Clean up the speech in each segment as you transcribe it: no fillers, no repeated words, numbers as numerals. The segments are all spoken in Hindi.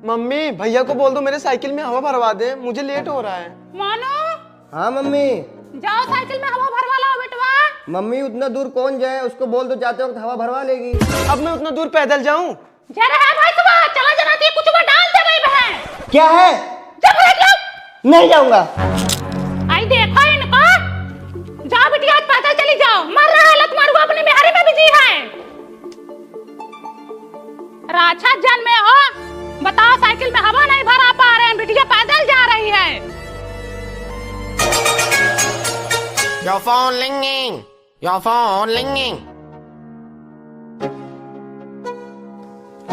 मम्मी भैया को बोल दो मेरे साइकिल में हवा भरवा दे, मुझे लेट हो रहा है। मानो हाँ मम्मी। जाओ साइकिल में हवा भरवा लाओ बेटवा। मम्मी उतना दूर कौन जाए, उसको बोल दो जाते वक्त हवा भरवा लेगी। अब मैं उतना दूर पैदल जाऊं? जरा है भाई सुबह चला जनाती है, कुछ डाल दे भाई बहन। क्या है? जब नहीं जाऊंगा। आई देखो इनको, जाओ बिटिया आज पैदल चली जाओ, मर रहा है तुम्हारे को अपनी बिहारी में बिजी है। राक्षस जन में हो, बताओ साइकिल में हवा नहीं भरा पा रहे हैं, बिटिया पैदल जा रही है। Your phone ringing. Your phone ringing.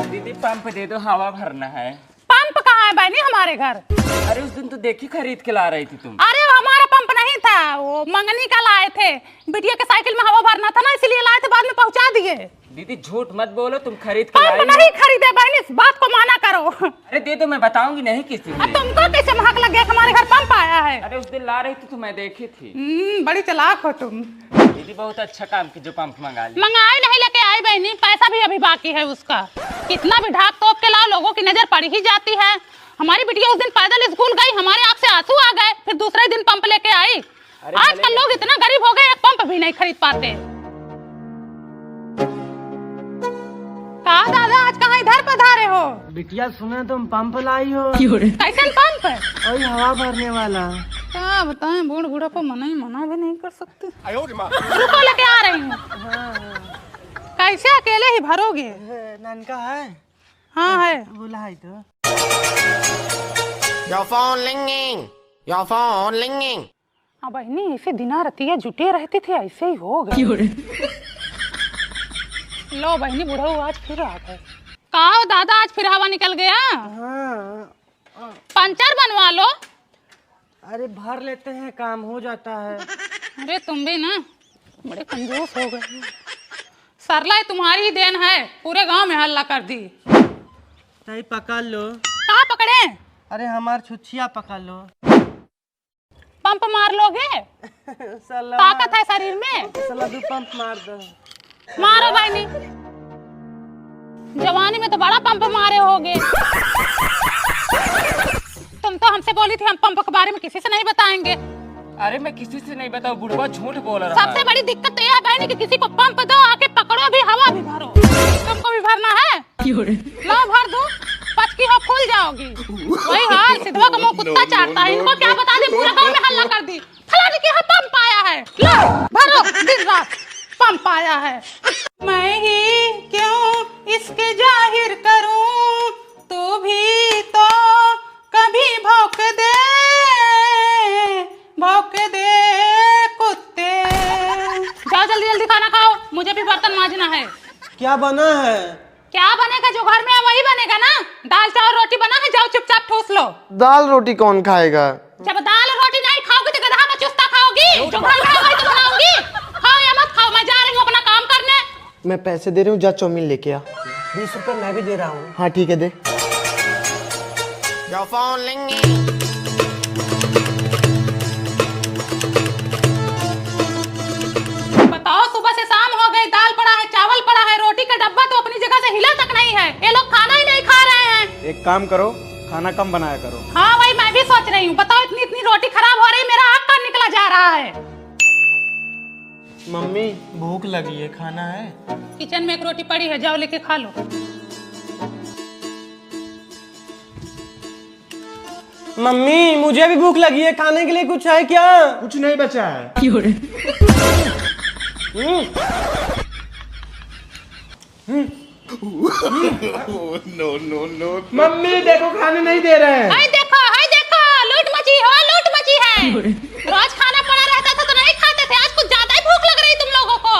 दीदी पंप दे दो, हवा भरना है। पंप कहाँ है बहनी हमारे घर? अरे उस दिन तो देखी खरीद के ला रही थी तुम। अरे वो हमारा पंप नहीं था, वो मंगनी का लाए थे। बिटिया के साइकिल में हवा भरना था ना, इसलिए लाए थे, बाद में पहुंचा दिए। दीदी झूठ मत बोलो, तुम खरीद के पंप लाई नहीं खरीदे बहनी, इस बात को माना करो। अरे दे दो, मैं बताऊंगी नहीं किसी से। तुमको कैसे महक लग गया कि हमारे घर पंप आया है? अरे उस दिन ला रही थी तो मैं देखी थी। बड़ी चालाक हो तुम। दीदी बहुत अच्छा काम की जो पंप मंगा ली। मंगाई नहीं लेके आई बहनी, पैसा भी अभी बाकी है उसका। कितना भी ढाक तोप के लाओ, लोगों की नजर पड़ ही जाती है। हमारी बिटिया उस दिन पैदल स्कूल गई, हमारे आंख से आंसू आ गए, फिर दूसरे दिन पंप लेके आई। आजकल लोग इतना गरीब हो गए, एक पंप भी नहीं खरीद पाते। कहा दादा आज कहाँ इधर पधारे हो? बिटिया सुना तुम पंप लाई हो? कैसन पंप है? वही हवा भरने वाला। क्या बताएं, बूढ़ बूढ़ा को मना भी नहीं कर सकते। रुको लेके आ रही हूँ। कैसे अकेले ही भरोगे? नानका है? हाँ है। बोला है तो। Your phone ringing. Your phone ringing. हाँ बहनी, ऐसे दिना रतिया जुटे रहते थे, ऐसे ही हो गए। लो बहनी, बूढ़ा आज फिर आ गए। कहा दादा आज फिर हवा निकल गया? हाँ। पंचर बनवा लो। अरे भर लेते हैं, काम हो जाता है। अरे तुम भी ना बड़े कंजूस हो गए। सरला तुम्हारी ही देन है, पूरे गांव में हल्ला कर दी। तई पकड़ लो। कहाँ पकड़े? अरे हमार छुच्छिया पकड़ लो। पंप मार लोगे? ताकत है शरीर में? साला दो पंप मार दो। मारो बहनी, जवानी में तो बड़ा पंप मारे होगे। तुम तो हमसे बोली थी हम पंप के बारे में किसी से नहीं बताएंगे। अरे मैं किसी से नहीं बताऊं, बुढ़वा झूठ बोल रहा है। सबसे बड़ी दिक्कत तो यह है बहनी कि किसी को पंप दो, आके पकड़ो भी, हवा भी भरो। तुमको भी भरना है? लो भर दो, पचकी हो फूल जाओगी। वही हाल सिद्धवा का मुंह कुत्ता चाटता है, इनको क्या बता दे, पूरा गांव में हल्ला कर दी, फलाने के यहाँ पंप आया है। लो भरो, दिन रात पंप आया है। मैं ही क्यों इसके जाहिर करूं, तू भी तो कभी भौंक दे कुत्ते। जाओ जल्दी जल्दी खाना खाओ, मुझे भी बर्तन मांजना है। क्या बना है? क्या बनेगा, जो घर में है वही बनेगा ना। दाल चावल रोटी बना है, जाओ चुपचाप ठूस लो। दाल रोटी कौन खाएगा? जब दाल और रोटी नहीं खाओगी तो गधा में चुस्ता खाओगी। जो घर में है वही तो बनाऊंगी। खाओ या मत खाओ, मैं जा रही हूँ अपना काम करने। मैं पैसे दे रही हूँ, जा चाउमीन लेके आ। 20 रुपए मैं भी दे रहा हूँ। हाँ ठीक है दे। Your phone ringing. बताओ, सुबह से शाम हो गई, दाल पड़ा है, चावल पड़ा है, रोटी का डब्बा तो अपनी जगह से हिला तक नहीं है। ये लोग खाना ही नहीं खा रहे हैं। एक काम करो, खाना कम बनाया करो। हाँ वही मैं भी सोच रही हूँ। बताओ, इतनी इतनी रोटी खराब हो रही, मेरा आँख का निकला जा रहा है। मम्मी भूख लगी है, खाना है? किचन में एक रोटी पड़ी है, जाओ लेके खा लो। मम्मी मुझे भी भूख लगी है, खाने के लिए कुछ है क्या? कुछ नहीं बचा है। मम्मी देखो खाने नहीं दे रहे हैं। हाय देखो लूट मची है। रोज खाना पड़ा रहता था तो नहीं खाते थे, आज कुछ ज्यादा ही भूख लग रही तुम लोगों को।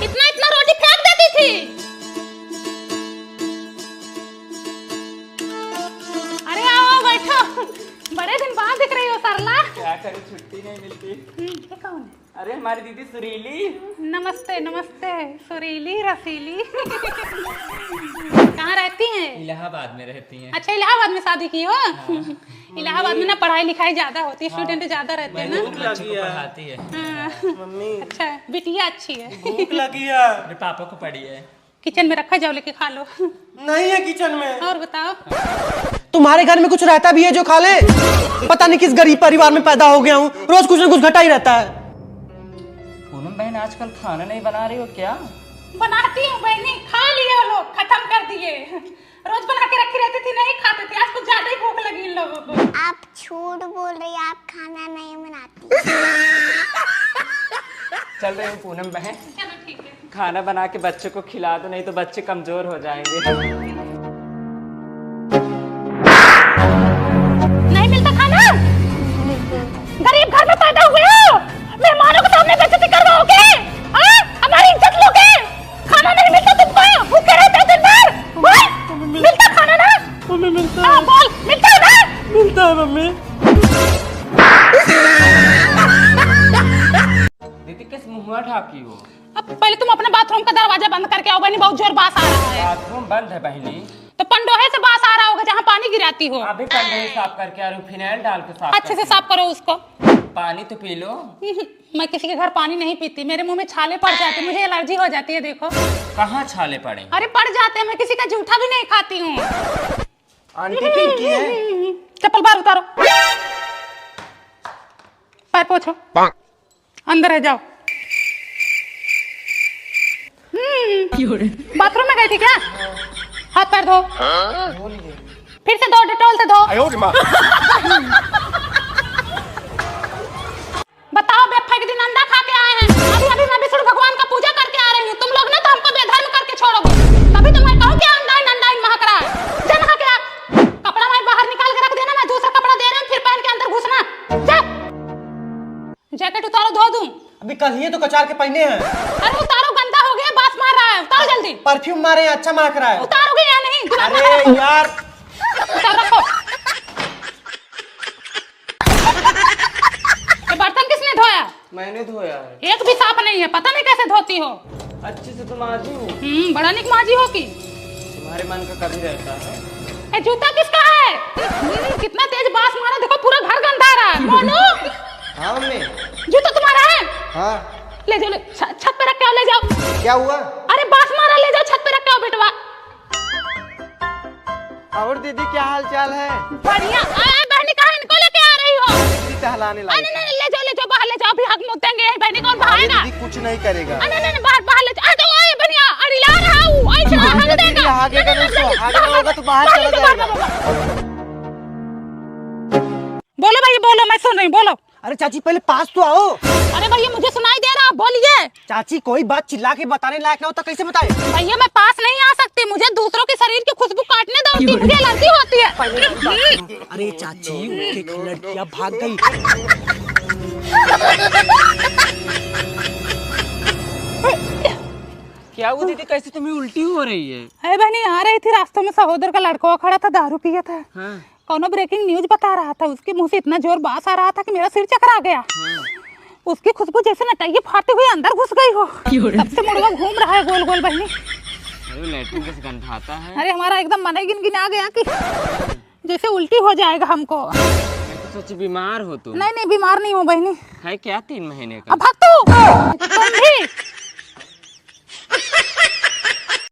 इतना रोटी फेंक देती थी। अरे आओ बैठो, बड़े दिन बाद दिख रही हो सरला। क्या करूं, छुट्टी नहीं मिलती। ये कौन है? अरे हमारी दीदी सुरीली। नमस्ते नमस्ते, सुरीली रसीली। कहाँ रहती हैं? इलाहाबाद में रहती हैं। अच्छा, इलाहाबाद में शादी की हो? इलाहाबाद में ना पढ़ाई लिखाई ज्यादा होती है, स्टूडेंट ज्यादा रहते हैं ना। बच्चों को पढ़ाती है। मम्मी अच्छा, बिटिया अच्छी है। भूख लगी है। मेरे पापा को पड़ी है। किचन में रखा, जाओ लेके खा लो। नहीं है किचन में। और बताओ। तुम्हारे घर में कुछ रहता भी है जो खा ले? पता नहीं किस गरीब परिवार में पैदा हो गया हूँ, रोज कुछ ना कुछ घटा ही रहता है। पूनम बहन आजकल खाना नहीं बना रही हो क्या? बनाती हूँ बहनी, खा लिए वो लोग, खत्म कर दिए। रोज बना के रखी रहती थी, नहीं खाते थे, आज कुछ ज्यादा ही भूख लगी इन लोगों को। आप झूठ बोल रही, आप खाना नहीं बनाती। चल रही हूँ पूनम बहन, चलो ठीक है। खाना बना के बच्चों को खिला दो, नहीं तो बच्चे कमजोर हो जाएंगे। नहीं मिलता खाना? गरीब घर में पैदा हुए हो, मेहमानों के सामने बेइज्जती करवाओगे? हाँ? हमारी इज्जत लोगे? खाना नहीं मिलता तुमको? भूखे रहते हो दिन भर? हाँ? मिलता खाना ना? मम्मी मिलता हाँ, बोल, मिलता है ना? मिलता है मम्मी। दीदी किस मुंह ढाकी हो? अब पहले तुम अपने बाथरूम का दरवाजा बंद करके आओ बहनी, बहुत जोर बास आ रहा है। बाथरूम बंद है बहनी। तो पंडोहे से बास आ रहा होगा जहाँ पानी गिराती हो। अभी कंडे साफ करके आ रही हूँ, फिनाइल डाल के साफ अच्छे से साफ करो उसको। पानी तो पी लो। मैं किसी के घर पानी नहीं पीती, मेरे मुंह में छाले पड़ जाते, मुझे एलर्जी हो जाती है। देखो कहाँ छाले पड़े? अरे पड़ जाते हैं, मैं किसी का जूठा भी नहीं खाती हूँ। आंटी पिंकी है। चप्पल बाहर उतारो, पैर पोछो, अंदर है जाओ। बाथरूम में गई थी क्या? हाथ पैर धो, फिर से धो, डेटॉल से धो। बताओ बेवफा के दिन अंडा खा के आए हैं, अभी अभी मैं विष्णु भगवान का पूजा करके आ रही हूँ। तुम लोग ना तो हमको बेधर्म करके छोड़ोगे, तभी तो मैं कहूँ कि अंडा महक रहा है। जा नहा के आ, कपड़ा मैं बाहर निकाल के रख देना, मैं दूसरा कपड़ा दे रहा हूँ, फिर पहन के अंदर घुसना। जा, जैकेट उतारो, धो दूं। अभी कल ही तो कचार के पहने हैं। अरे उतारो, गंदा हो गया, बास मार रहा है, उतारो जल्दी। परफ्यूम मारे हैं, अच्छा महक रहा है। उतारोगे या नहीं? अरे यार, उतार रखो। ये बर्तन किसने धोया? मैंने धोया है। एक भी साफ नहीं है, पता नहीं कैसे धोती हो। अच्छे से तुम आजी हो। बड़ा निक माजी हो की। तुम्हारे मन का कभी रहता है। ए, जूता किसका है? कितना तेज बास मारा, देखो पूरा घर गंदा रहा है। मोनू, हाँ मम्मी। जूता तुम्हारा है? हाँ। ले जाओ, छत पे रख के आओ, ले जाओ। क्या हुआ? अरे बास मारा, ले जाओ, छत पे रख के आओ बेटवा। और दीदी क्या हाल चाल है? बढ़िया। अरे बहनी कहाँ इनको लेके आ रही हो? दीदी टहलाने अरे लाई। नहीं, ले जाओ बाहर, ले जाओ, अभी हक मुद्द देंगे। बहनी कौन बहाएगा? दीदी कुछ नहीं करेगा। नहीं, बाहर ले जाओ। तो ओए बनिया, अड़िला रहा हूँ, ऐसे हक देगा। आगे का नहीं, आगे ना होगा तो बाहर चला जाएगा। बोलो भैया, बोलो, मैं सुन रही हूँ, बोलो। अरे चाची पहले पास तो आओ। अरे भैया मुझे सुनाई दे रहा, बोलिए। चाची कोई बात चिल्ला के बताने लायक ना हो तो कैसे बताए? भैया मैं पास नहीं आ सकती, मुझे दूसरों के शरीर की खुशबू काटने दौड़ती, मुझे एलर्जी होती है। अरे चाची, एक लड़कियां भाग गई। क्या हुआ दीदी, कैसे तुम्हें उल्टी हो रही है? अरे बहनी आ रही थी, रास्ते में सहोदर का लड़का खड़ा था, दारू पिया था। हाँ। कौनो ब्रेकिंग न्यूज बता रहा था, उसके मुंह से इतना जोर बास आ रहा था कि मेरा सिर चकरा गया। उसकी खुशबू जैसे नटाइये फाड़ते हुए अंदर घुस गई हो, तब से मुड़वा घूम रहा है गोल गोल। बहनी अरे लैट्रिन कैसे गंधाता है? अरे हमारा एकदम मन ही गिन आ गया कि जैसे उल्टी हो जाएगा हमको। मैं तो सोची बीमार हो तुम। नहीं बीमार नहीं हूँ बहनी। है क्या 3 महीने का? अब भाग तू, तुम भी